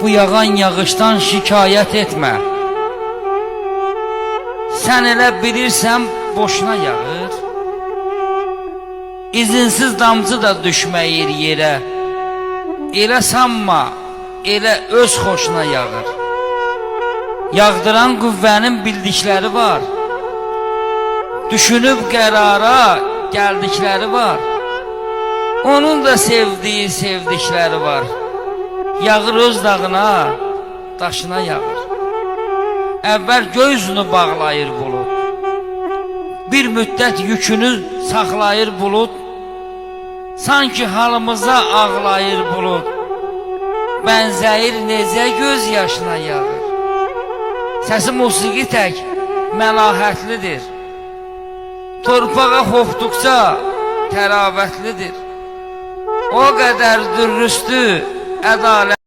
Bu yağan yağışdan şikayət etmə. Sən elə bilirsən boşuna yağır. İzinsiz damcı da düşməyir yerə. Elə sanma, elə öz xoşuna yağır. Yağdıran qüvvənin bildikləri var. Düşünüb qərara gəldikləri var. Onun da sevdiyi, sevdikləri var. Yağır öz dağına, daşına yağır. Əvvəl göğsünü bağlayır bulud. Bir müddət yükünü saxlayır bulud. Sanki halımıza ağlayır bulud. Bənzəyir necə göz yaşına yağır. Səsi musiqi tək məlahətlidir. Torpağa hopduqca təravətlidir. O qədər dürüstü, ədalət